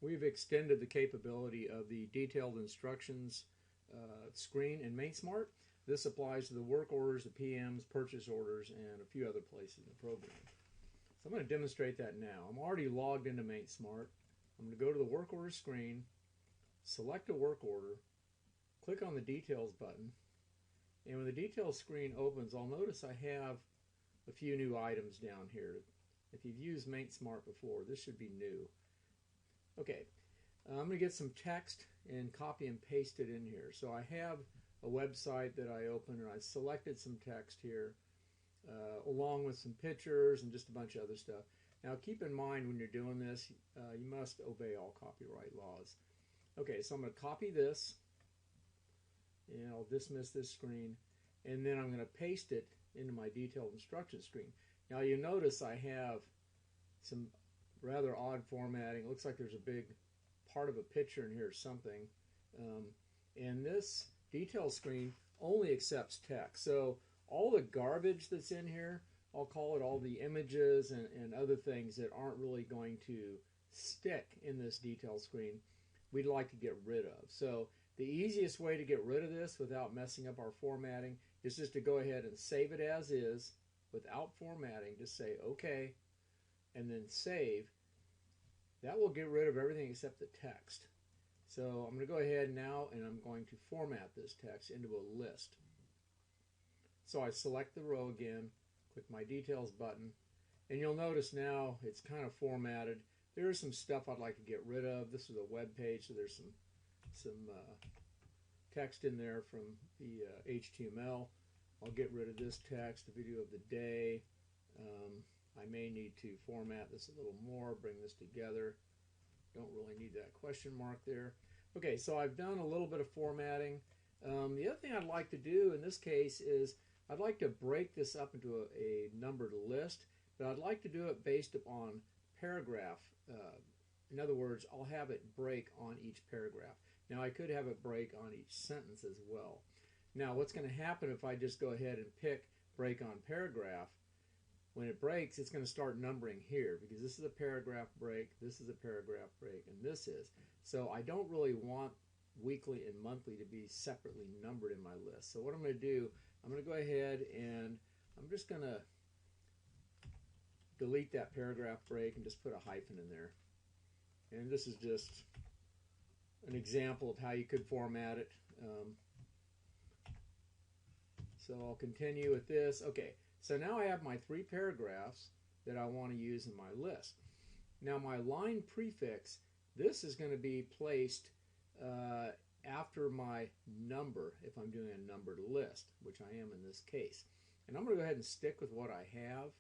We've extended the capability of the detailed instructions screen in MaintSmart. This applies to the work orders, the PMs, purchase orders, and a few other places in the program. So I'm going to demonstrate that now. I'm already logged into MaintSmart. I'm going to go to the work order screen, select a work order, click on the details button, and when the details screen opens, I'll notice I have a few new items down here. If you've used MaintSmart before, this should be new. Okay, I'm going to get some text and copy and paste it in here. So I have a website that I opened, and I selected some text here along with some pictures and just a bunch of other stuff. Now keep in mind when you're doing this, you must obey all copyright laws. Okay, so I'm going to copy this, and I'll dismiss this screen, and then I'm going to paste it into my detailed instruction screen. Now you notice I have some rather odd formatting. It looks like there's a big part of a picture in here or something. And this detail screen only accepts text. So all the garbage that's in here, I'll call it all the images and other things that aren't really going to stick in this detail screen, we'd like to get rid of. So the easiest way to get rid of this without messing up our formatting is just to go ahead and save it as is without formatting. Just say OK and then save. That will get rid of everything except the text. So I'm going to go ahead now and I'm going to format this text into a list. So I select the row again, click my details button, and you'll notice now it's kind of formatted. There's some stuff I'd like to get rid of. This is a web page, so there's some text in there from the HTML. I'll get rid of this text, the video of the day. I may need to format this a little more, bring this together. Don't really need that question mark there. Okay, so I've done a little bit of formatting. The other thing I'd like to do in this case is I'd like to break this up into a numbered list, but I'd like to do it based upon paragraph. In other words, I'll have it break on each paragraph. Now I could have it break on each sentence as well. Now what's going to happen if I just go ahead and pick break on paragraph, when it breaks, it's going to start numbering here because this is a paragraph break, this is a paragraph break, and this is. So I don't really want weekly and monthly to be separately numbered in my list. So what I'm going to do, I'm going to go ahead and I'm just going to delete that paragraph break and just put a hyphen in there. And this is just an example of how you could format it. So I'll continue with this. Okay. So now I have my 3 paragraphs that I want to use in my list. Now my line prefix, this is going to be placed after my number if I'm doing a numbered list, which I am in this case. And I'm going to go ahead and stick with what I have.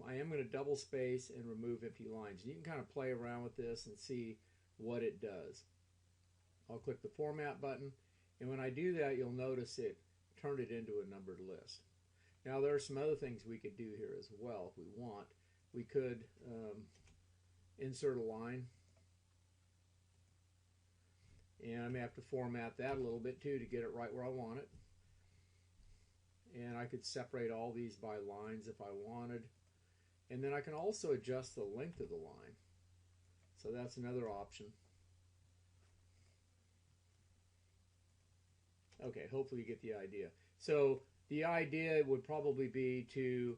I am going to double space and remove empty lines. You can kind of play around with this and see what it does. I'll click the format button, and when I do that, you'll notice it turned it into a numbered list. Now there are some other things we could do here as well if we want. We could insert a line, and I may have to format that a little bit too to get it right where I want it. And I could separate all these by lines if I wanted. And then I can also adjust the length of the line. So that's another option. Okay, hopefully you get the idea. So the idea would probably be to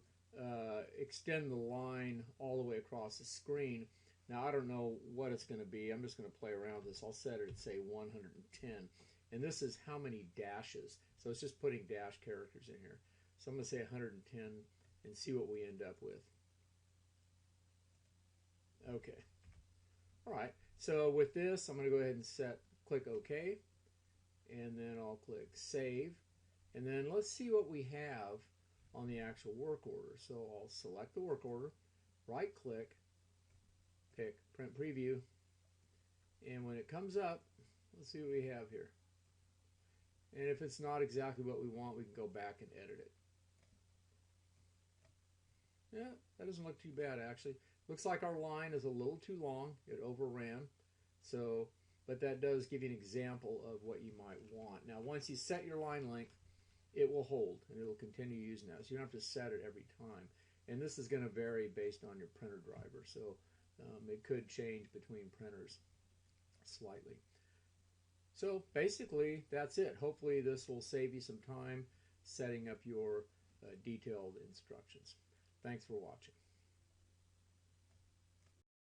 extend the line all the way across the screen. Now I don't know what it's going to be. I'm just going to play around with this. I'll set it at say 110. And this is how many dashes. So it's just putting dash characters in here. So I'm going to say 110 and see what we end up with. Okay. All right. So with this, I'm going to go ahead and click OK. And then I'll click Save. And then let's see what we have on the actual work order. So I'll select the work order, right click, pick Print Preview, and when it comes up, let's see what we have here. And if it's not exactly what we want, we can go back and edit it. Yeah, that doesn't look too bad actually. Looks like our line is a little too long. It overran. So, but that does give you an example of what you might want. Now once you set your line length, it will hold and it will continue using that. So you don't have to set it every time. And this is going to vary based on your printer driver. So It could change between printers slightly. So basically, that's it. Hopefully this will save you some time setting up your detailed instructions. Thanks for watching.